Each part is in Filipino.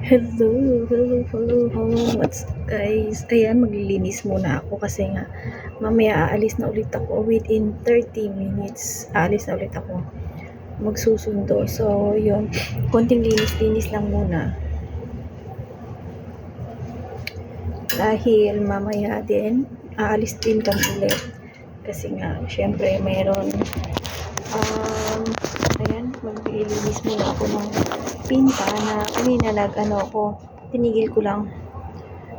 Hello, hello, hello, hello. What's up guys? Ayan, maglilinis muna ako kasi nga mamaya aalis na ulit ako within 30 minutes. Aalis na ulit ako. Magsusundo. So, yun. Konting linis-linis lang muna. Dahil mamaya din, aalis din kami ulit. Kasi nga, syempre, mayroon ayan, maglilinis muna ako ng pinta na kanina tinigil ko lang,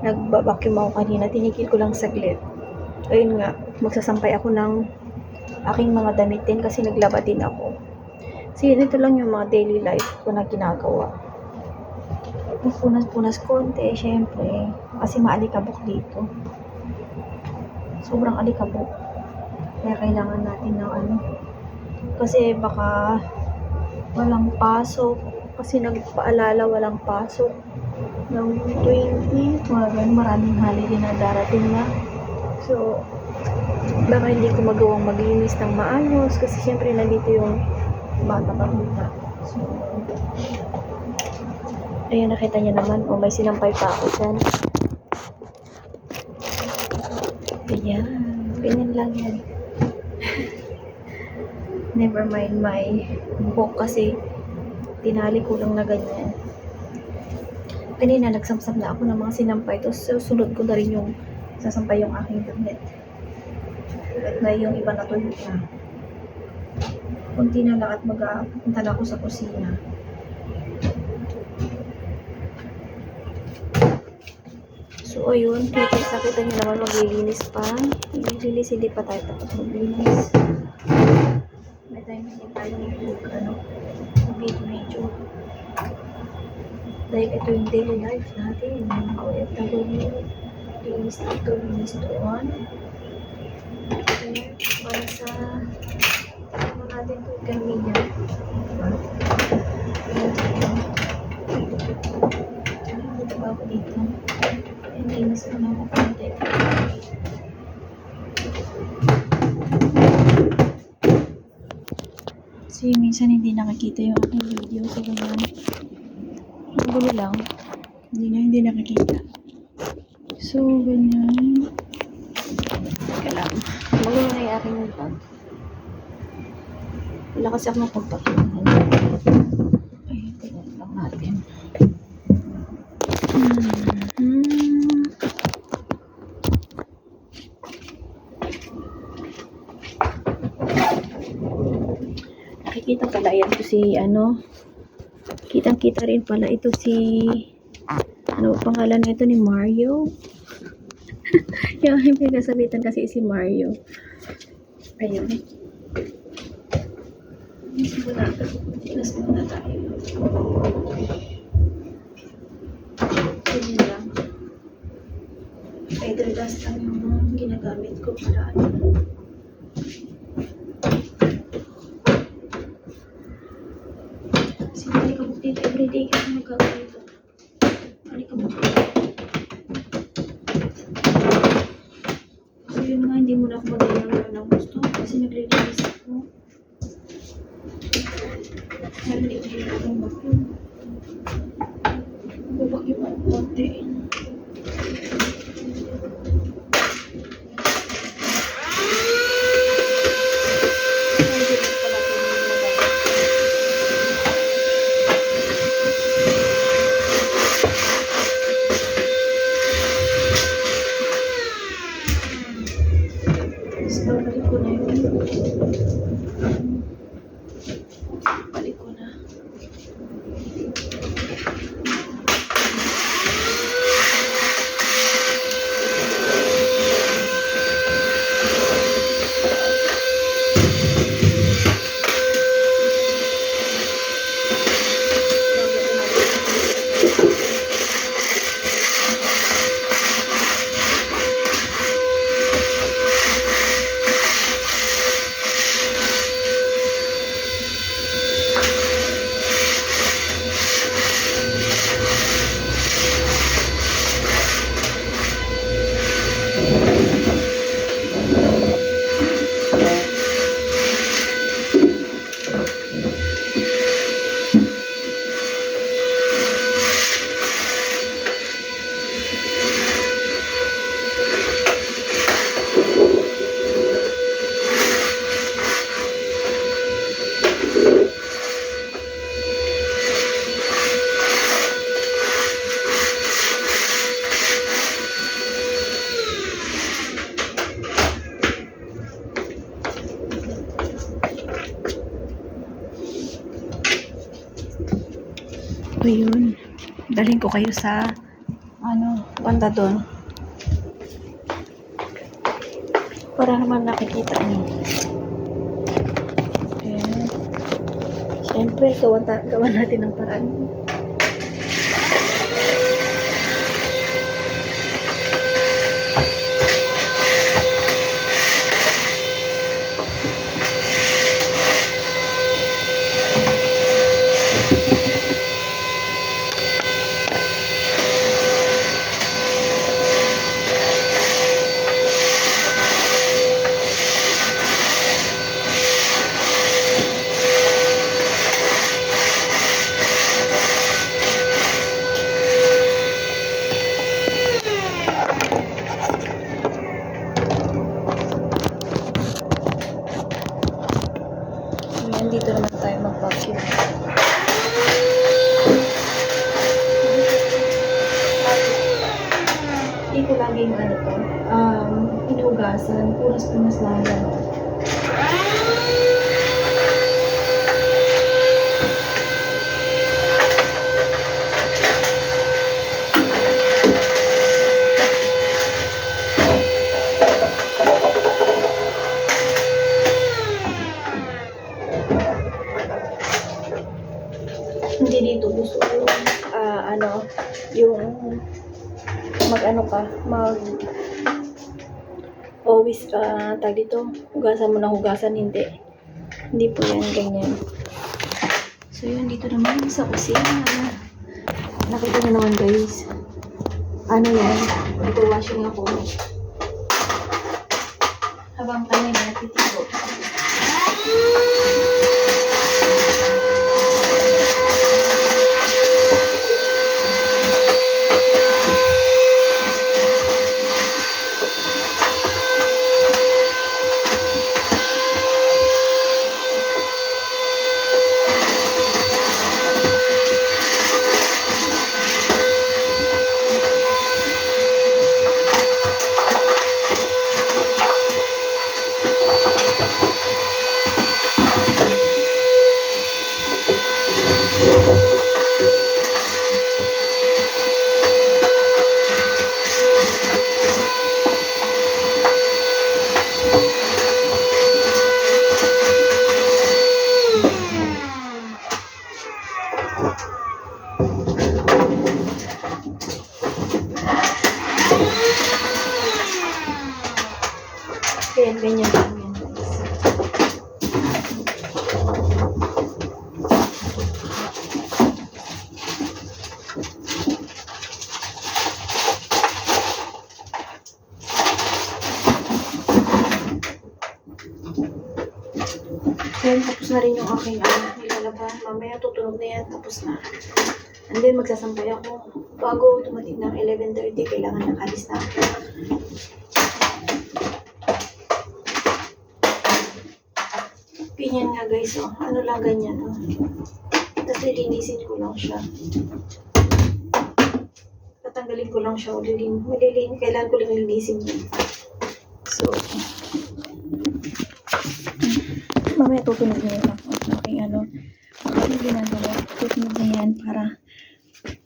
nagbabacuum ako kanina, tinigil ko lang saglit. Ayun nga, magsasampay ako ng aking mga damit din kasi naglaba din ako. So yun, ito lang yung mga daily life ko na ginagawa. Punas-punas konti, syempre, kasi maalikabok dito. Sobrang alikabok. Kaya kailangan natin ng kasi baka walang pasok, kasi nagpaalala walang pasok ng 20, maraming holiday na darating na. So baka hindi ko magawang maglinis ng maayos kasi syempre nandito yung bata pagmita. So ayan, nakita niyo naman, may sinampay pa ako dyan. Ayan, ganyan lang yan. Never mind my buhok kasi tinali ko lang na ganyan. Kanina nagsamsam na ako ng mga sinampay, tapos susunod ko na rin yung sasampay yung aking damit. At na yung iba na tuyo na. Kunti na lang at magpunta na ako sa kusina. So ayun, kita nyo naman maglilinis pa. Maglilinis, hindi pa tayo tapos maglinis. May time hindi tayo mag-video. Dahil ito yung daily life natin. Mga OFW. Linis dito, linis doon. Para sa natin ito ikamilya. Dito ba ako dito? Linis ko na ako konti. Kasi minsan hindi nakikita yung aking video. So ganyan. Ang gulo lang. Hindi nakikita. So ganyan. Teka lang. Magulo na yung aking vlog. Wala kasi ako mapagpakilan. Ay, tingnan lang natin. Nakikita pala yan to si kitang-kita rin pala ito si pangalan nito ni Mario. Yung aking pinagsasabitan kasi si Mario. Ayun. Sinas muna tayo. Ganyan lang. Idle dust lang yung ginagamit ko para kasi malikabok dito everyday kasi magagawa ito. Malikabok dito. So yun nga, hindi mo na ako magagawa ng gusto kasi naglilinis ako. Naglilinis ako ng vacuum. Babacuum ako konti. Balik ko na yun. Balik ko na. yun. Dalhin ko kayo sa banda doon. Para naman nakikita niyo. Ayan. Siyempre, gawan natin ng paraan. Ayan, dito naman tayo mag-vacuum. Hindi ko laging hinugasan. Punas-punas lang yan. Hindi dito gusto ko yung always tag dito, hugasan mo na hugasan, hindi po yan ganyan. So yun, dito naman sa kusina, nakita nyo naman guys, yan, dito washing ako habang kanya natitigo. Ganyan lang yan guys. Then, tapos na rin yung aking nilalaban. Mamaya tutunog na yan. Tapos na. And then, magsasampay ako. Bago tumating ng 11:30, kailangan nakalis na ako. Ganyan nga guys, ano lang ganyan, Tapos lilinisin ko lang siya. Tatanggalin ko lang siya, kailangan ko lang linisin yun. So, mamaya tutunog na yun ako. Okay, yung ginagawa, tutunog na yan para,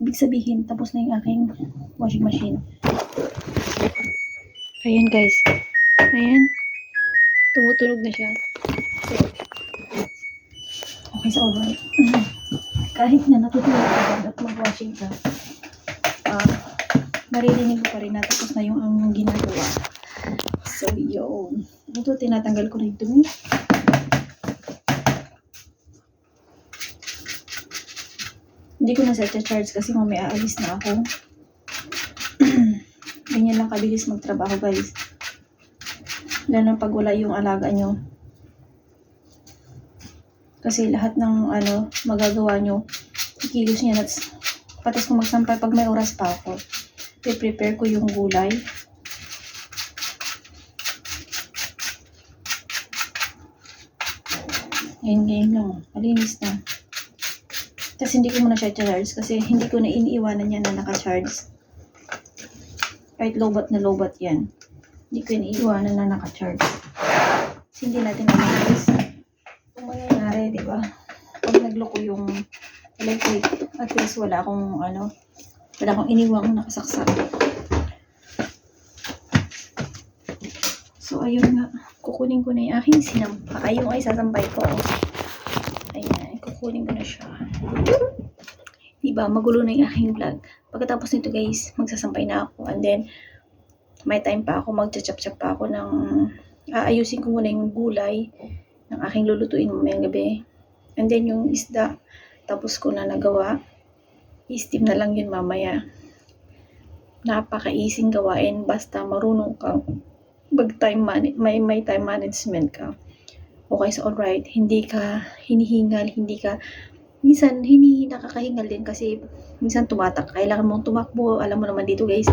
ibig sabihin, tapos na yung aking washing machine. Ayan guys, ayan, tumutunog na siya. So, okay, so alright. Kahit na natutulog ka at mag-washing ka, maririnig mo pa rin na tapos na yung ang ginagawa. So, yun. Ito, tinatanggal ko rin dumi. Hindi ko na charge kasi mamaya aalis na ako. Ganyan lang kabilis magtrabaho guys. Lalo pag wala yung alaga nyo. Kasi lahat ng magagawa nyo, ikilos niya. Patas kung magsampay pag may oras pa ako. I-prepare ko yung gulay. Ganyan lang. Malinis na. Kasi hindi ko muna siya charge kasi hindi ko na iniiwanan yan na naka-charge. Kahit lobat na lobat yan. Hindi ko iniiwanan na naka-charge. Kasi hindi natin alam guys. Kung mangyayari, di ba? Pag nagloko yung electric. At least wala akong iniwang nakasaksak. So, ayun nga. Kukunin ko na yung aking sinampa. Ayun ay sasampay ko. Ayan, kukunin ko na siya. Diba, magulo na yung aking vlog. Pagkatapos nito guys, magsasampay na ako. And then, may time pa ako, magcha-chop-chop pa ako ng, aayusin ko muna yung gulay ng aking lulutuin mamayang gabi. And then, yung isda, tapos ko na nagawa. I-steam na lang yun mamaya. Napaka-easy gawain, basta marunong kang may time management ka. Okay, so alright, hindi ka hinihingal, minsan hindi nakakahingal din kasi minsan kailangan mong tumakbo. Alam mo naman dito guys,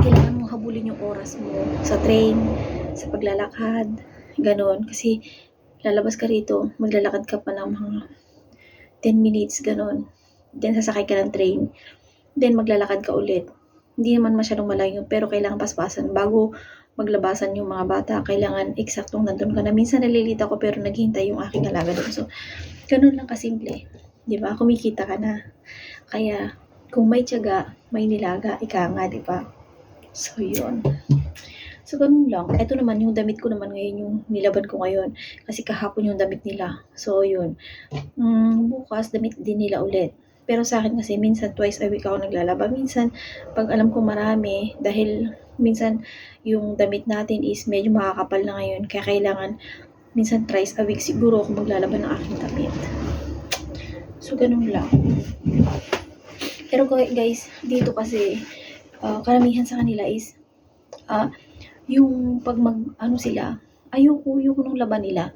kailangan mong habulin yung oras mo sa train, sa paglalakad, ganon. Kasi lalabas ka rito, maglalakad ka pa ng mga 10 minutes, ganon. Then sasakay ka ng train, then maglalakad ka ulit. Hindi naman masyadong malayo, pero kailangan paspasan bago maglabasan yung mga bata. Kailangan eksaktong nandun ka na. Minsan nalilita ko pero naghihintay yung aking alaga doon. So, ganun lang kasimple. Di ba? Kumikita ka na. Kaya, kung may tiyaga, may nilaga, ika nga, di ba? So, yun. So, ganun lang. Ito naman, yung damit ko naman ngayon, yung nilaban ko ngayon. Kasi kahapon yung damit nila. So, yun. Bukas, damit din nila ulit. Pero sa akin kasi, minsan twice a week ako naglalaba. Minsan, pag alam ko marami, dahil minsan yung damit natin is medyo makakapal na ngayon. Kaya kailangan, minsan thrice a week siguro ako maglalaba ng aking damit. So, ganun lang. Pero guys, dito kasi, karamihan sa kanila is, yung pag sila, ayoko nung laban nila.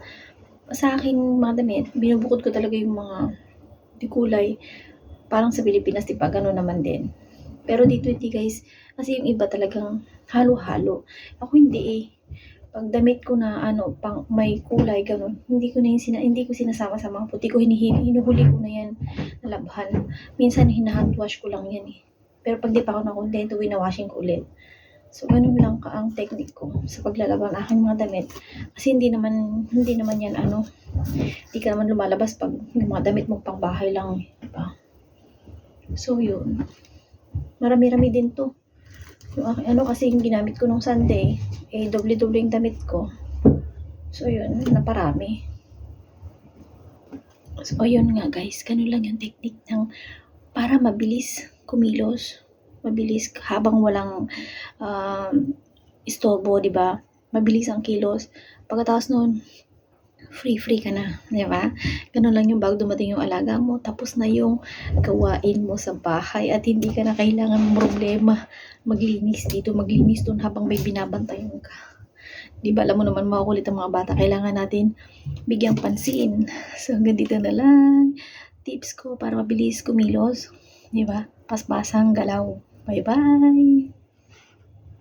Sa akin, mga damit, binubukod ko talaga yung mga kulay. Parang sa Pilipinas, diba, gano'n naman din. Pero dito hindi guys, kasi yung iba talagang halo-halo. Ako hindi eh. Pag damit ko na pang may kulay gano'n, hindi ko sinasama sa mga puti ko, hinuhuli ko na yan na labhan. Minsan hinahandwash ko lang yan eh. Pero pag di pa ako nakontento, winawashing ko ulit. So ganun lang ang technique ko sa paglalaba ng aking mga damit. Kasi hindi naman yan hindi ka naman lumalabas pag yung mga damit mo pang bahay lang, diba? So yun. Marami-rami din to. Yung kasi yung ginamit ko nung Sunday, doble-doble yung damit ko. So yun, naparami. So yun nga guys, ganun lang yung technique ng para mabilis kumilos. Mabilis habang walang istorbo, diba? Mabilis ang kilos. Pagkatapos nun, free ka na, di ba? Ganun lang yung bago dumating yung alaga mo, tapos na yung gawain mo sa bahay at hindi ka na kailangan problema maglinis dito, maglinis doon habang may binabantayan ka. Di ba, alam mo naman makukulit ang mga bata, kailangan natin bigyang pansin. So, hanggang dito na lang tips ko para mabilis kumilos, di ba? Paspasang galaw. Bye-bye!